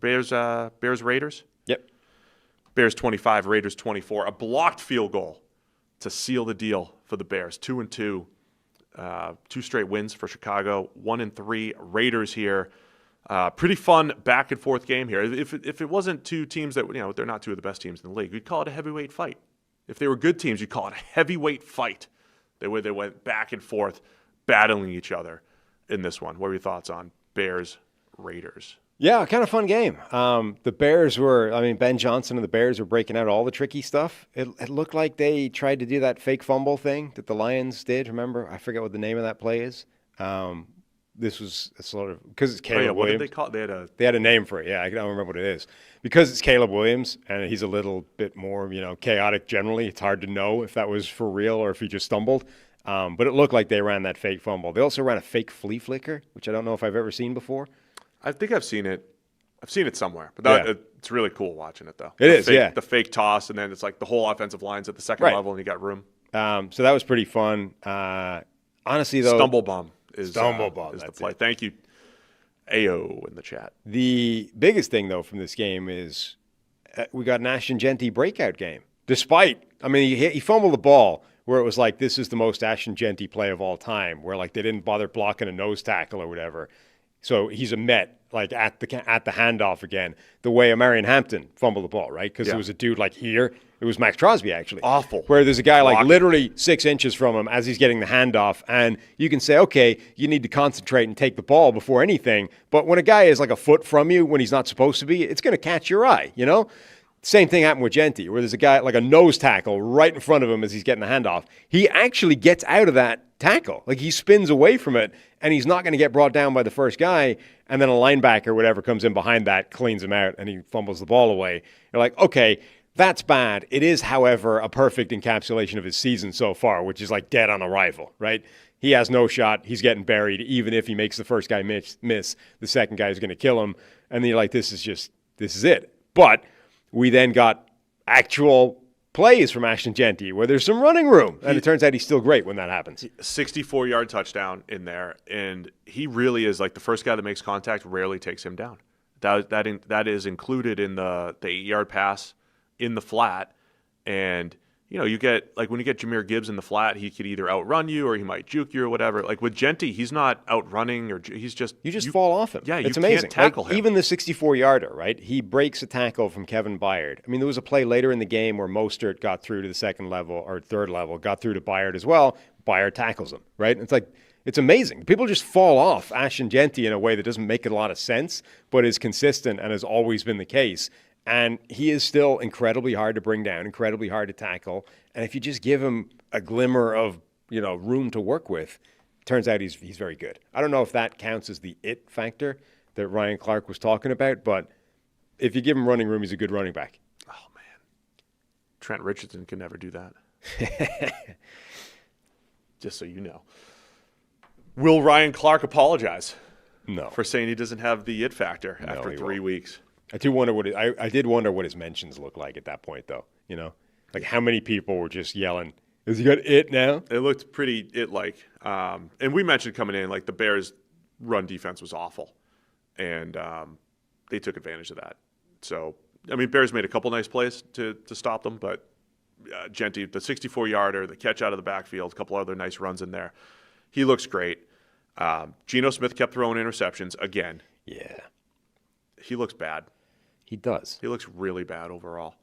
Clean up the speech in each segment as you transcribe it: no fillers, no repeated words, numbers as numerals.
Bears Raiders. Yep. Bears 25, Raiders 24. A blocked field goal to seal the deal for the Bears. 2-2. 2 straight wins for Chicago. 1-3 Raiders here. Pretty fun back and forth game here. If it wasn't two teams that, they're not two of the best teams in the league, we'd call it a heavyweight fight. If they were good teams, you'd call it a heavyweight fight. They went back and forth, battling each other in this one. What are your thoughts on Bears Raiders? Yeah, kind of fun game. The Bears Ben Johnson and the Bears were breaking out all the tricky stuff. It looked like they tried to do that fake fumble thing that the Lions did. Remember? I forget what the name of that play is. This was a sort of, because it's Caleb Williams. What did they call it? They had a name for it. Yeah, I don't remember what it is. Because it's Caleb Williams, and he's a little bit more, chaotic generally. It's hard to know if that was for real or if he just stumbled. But it looked like they ran that fake fumble. They also ran a fake flea flicker, which I don't know if I've ever seen before. I think I've seen it. I've seen it somewhere. But it's really cool watching it, though. The fake toss, and then it's like the whole offensive line's at the second level, and you got room. So that was pretty fun. Honestly, though. Stumble Bum is the play. Thank you, AO, in the chat. The biggest thing, though, from this game is we got an Ashton Jeanty breakout game. Despite, he fumbled the ball where it was like, this is the most Ashton Jeanty play of all time, where like they didn't bother blocking a nose tackle or whatever. So he's a Met, like at the handoff again, the way Marion Hampton fumbled the ball, right? Because there was a dude like here. It was Max Crosby, actually. Awful. Where there's a guy like literally 6 inches from him as he's getting the handoff. And you can say, okay, you need to concentrate and take the ball before anything. But when a guy is like a foot from you when he's not supposed to be, it's going to catch your eye, Same thing happened with Jeanty, where there's a guy like a nose tackle right in front of him as he's getting the handoff. He actually gets out of that tackle. Like he spins away from it, and he's not going to get brought down by the first guy. And then a linebacker or whatever comes in behind that, cleans him out, and he fumbles the ball away. You're like, okay, that's bad. It is, however, a perfect encapsulation of his season so far, which is like dead on arrival, right? He has no shot. He's getting buried. Even if he makes the first guy miss, the second guy is going to kill him. And then you're like, this is it. But we then got actual plays from Ashton Jeanty where there's some running room. And it turns out he's still great when that happens. 64-yard touchdown in there. And he really is like the first guy that makes contact rarely takes him down. That is included in the 8-yard pass in the flat. And, you get, like when you get Jahmyr Gibbs in the flat, he could either outrun you or he might juke you or whatever. Like with Jeanty, he's not outrunning or he's just... You fall off him. Yeah, it's you amazing. Can't tackle him. Even the 64-yarder, right? He breaks a tackle from Kevin Byard. There was a play later in the game where Mostert got through to the second level or third level, got through to Byard as well. Byard tackles him, right? It's like, it's amazing. People just fall off Ashton Jeanty in a way that doesn't make a lot of sense, but is consistent and has always been the case. And he is still incredibly hard to bring down, incredibly hard to tackle. And if you just give him a glimmer of, room to work with, turns out he's very good. I don't know if that counts as the it factor that Ryan Clark was talking about, but if you give him running room, he's a good running back. Oh, man. Trent Richardson can never do that. Just so you know. Will Ryan Clark apologize? No. For saying he doesn't have the it factor after 3 weeks? I did wonder what his mentions looked like at that point, though. Like how many people were just yelling, "Has he got it now?" It looked pretty it-like. And we mentioned coming in, like the Bears' run defense was awful, and they took advantage of that. So, Bears made a couple nice plays to stop them, but Jeanty, the 64-yarder, the catch out of the backfield, a couple other nice runs in there. He looks great. Geno Smith kept throwing interceptions again. Yeah. He looks bad. He does. He looks really bad overall.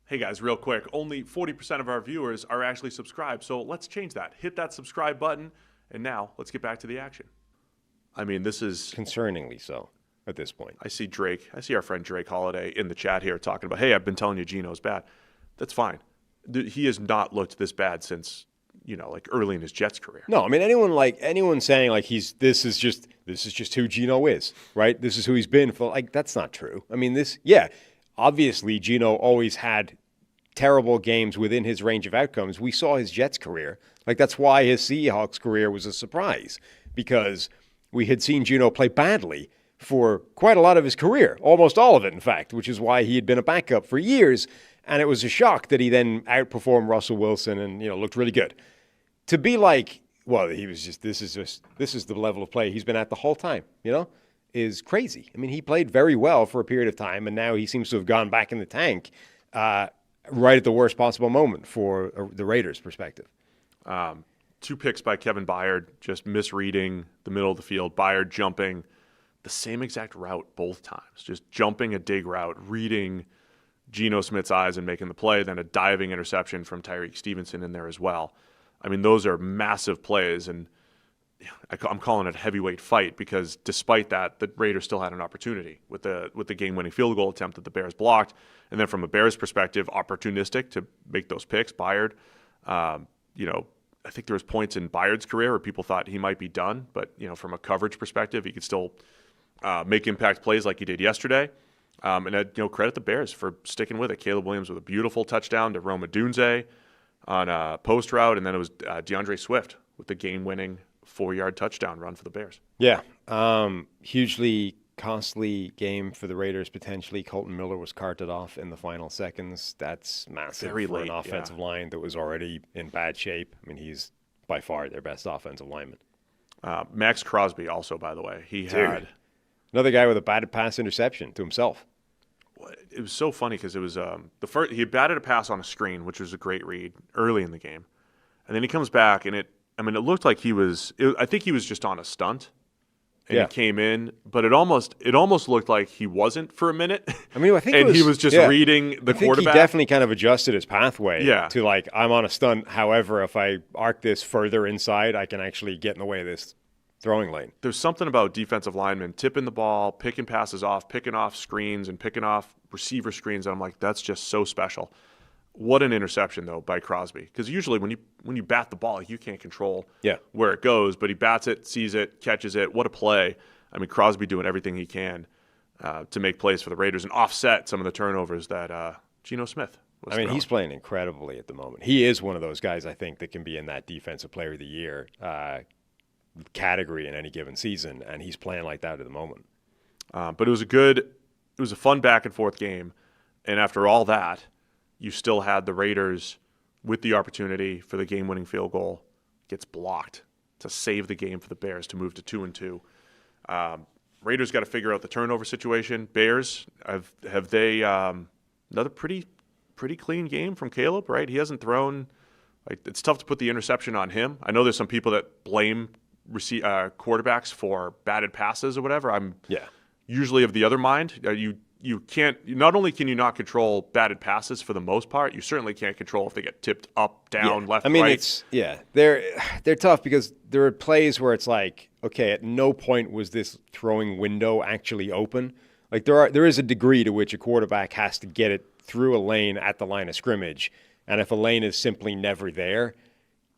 Hey guys, real quick, only 40% of our viewers are actually subscribed, so let's change that. Hit that subscribe button, and now let's get back to the action. This is... concerningly so at this point. I see our friend Drake Holiday in the chat here talking about, hey, I've been telling you Geno's bad. That's fine. He has not looked this bad since, early in his Jets career. No, anyone saying like this is just who Geno is, right? This is who he's been for, like, that's not true. Obviously Geno always had terrible games within his range of outcomes. We saw his Jets career. Like, that's why his Seahawks career was a surprise, because we had seen Geno play badly for quite a lot of his career, almost all of it, in fact, which is why he had been a backup for years. And it was a shock that he then outperformed Russell Wilson and, looked really good. To be like, well, this is the level of play he's been at the whole time, is crazy. I mean, he played very well for a period of time, and now he seems to have gone back in the tank right at the worst possible moment for the Raiders' perspective. 2 picks by Kevin Byard, just misreading the middle of the field. Byard jumping the same exact route both times, just jumping a dig route, reading Geno Smith's eyes and making the play, then a diving interception from Tyreek Stevenson in there as well. I mean, those are massive plays, and I'm calling it a heavyweight fight because despite that, the Raiders still had an opportunity with the game-winning field goal attempt that the Bears blocked. And then from a Bears perspective, opportunistic to make those picks. Byard, I think there was points in Byard's career where people thought he might be done, but from a coverage perspective, he could still make impact plays like he did yesterday. And credit the Bears for sticking with it. Caleb Williams with a beautiful touchdown to Rome Odunze on a post route, and then it was DeAndre Swift with the game-winning 4-yard touchdown run for the Bears. Yeah, hugely costly game for the Raiders, potentially. Colton Miller was carted off in the final seconds. That's massive for an offensive line that was already in bad shape. I mean, he's by far their best offensive lineman. Max Crosby also, by the way. He had another guy with a batted pass interception to himself. It was so funny because it was the first he batted a pass on a screen, which was a great read early in the game. And then he comes back, and it looked like I think he was just on a stunt. And he came in, but it almost looked like he wasn't for a minute. I mean, I think he was just reading the quarterback. He definitely kind of adjusted his pathway to like, I'm on a stunt. However, if I arc this further inside, I can actually get in the way of this throwing lane. There's something about defensive linemen tipping the ball, picking passes off, picking off screens, and picking off receiver screens. And I'm like, that's just so special. What an interception, though, by Crosby. Because usually when you bat the ball, you can't control where it goes. But he bats it, sees it, catches it. What a play. I mean, Crosby doing everything he can to make plays for the Raiders and offset some of the turnovers that Geno Smith was throwing. He's playing incredibly at the moment. He is one of those guys, I think, that can be in that Defensive Player of the Year category in any given season, and he's playing like that at the moment. But it was a fun back-and-forth game. And after all that, you still had the Raiders with the opportunity for the game-winning field goal. Gets blocked to save the game for the Bears to move to 2-2. Raiders got to figure out the turnover situation. Bears, have they another pretty clean game from Caleb, right? He hasn't thrown – it's tough to put the interception on him. I know there's some people that blame quarterbacks for batted passes or whatever. I'm usually of the other mind. You can't. Not only can you not control batted passes for the most part, you certainly can't control if they get tipped up, down, left, right. They're tough because there are plays where it's like, okay, at no point was this throwing window actually open. Like there is a degree to which a quarterback has to get it through a lane at the line of scrimmage, and if a lane is simply never there,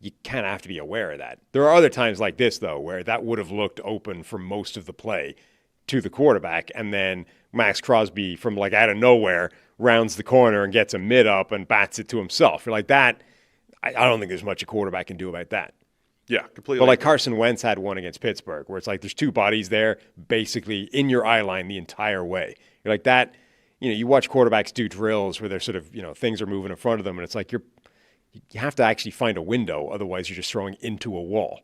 you kind of have to be aware of that. There are other times like this though where that would have looked open for most of the play to the quarterback, and then Max Crosby from like out of nowhere rounds the corner and gets a mid up and bats it to himself. You're like that. I don't think there's much a quarterback can do about that. Yeah, completely. But like Carson Wentz had one against Pittsburgh where it's like there's two bodies there basically in your eye line the entire way. You're like that. You watch quarterbacks do drills where they're sort of things are moving in front of them, and it's like you have to actually find a window, otherwise you're just throwing into a wall.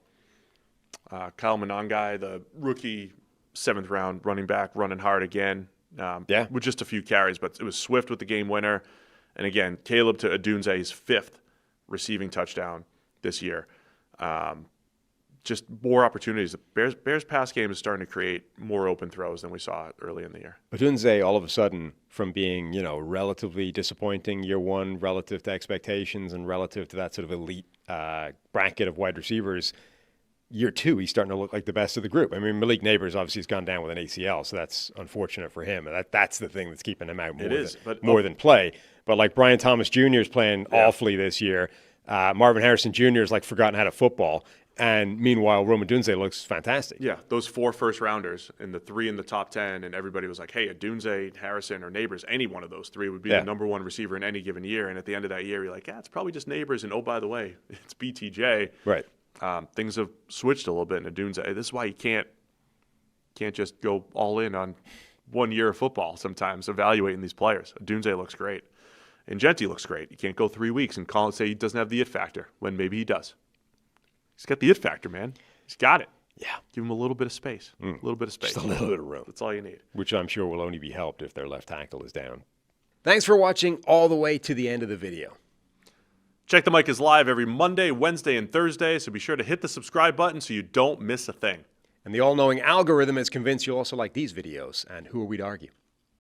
Kyle Monangai, the rookie 7th round running back, running hard again. With just a few carries, but it was Swift with the game winner. And again, Caleb to Odunze's 5th receiving touchdown this year. Just more opportunities. The Bears pass game is starting to create more open throws than we saw early in the year. Odunze, all of a sudden, from being relatively disappointing year one relative to expectations and relative to that sort of elite bracket of wide receivers, year two, he's starting to look like the best of the group. I mean, Malik Neighbors obviously has gone down with an ACL, so that's unfortunate for him. And that's the thing that's keeping him out more than play. But like Brian Thomas Jr. is playing awfully this year. Marvin Harrison Jr. is like forgotten how to football. And meanwhile, Rome Odunze looks fantastic. Yeah, those 4 first-rounders and the 3 in the top 10, and everybody was like, hey, Odunze, Harrison, or Neighbors, any one of those 3 would be the number 1 receiver in any given year. And at the end of that year, you're like, it's probably just Neighbors. And, oh, by the way, it's BTJ. Right. Things have switched a little bit in Odunze. This is why you can't just go all in on 1 year of football sometimes, evaluating these players. Odunze looks great. And Genti looks great. You can't go 3 weeks and say he doesn't have the it factor when maybe he does. He's got the it factor, man. He's got it. Yeah. Give them a little bit of space. A little bit of space. Just a little bit of room. That's all you need. Which I'm sure will only be helped if their left tackle is down. Thanks for watching all the way to the end of the video. Check the Mic is live every Monday, Wednesday, and Thursday, so be sure to hit the subscribe button so you don't miss a thing. And the all-knowing algorithm is convinced you'll also like these videos, and who are we to argue?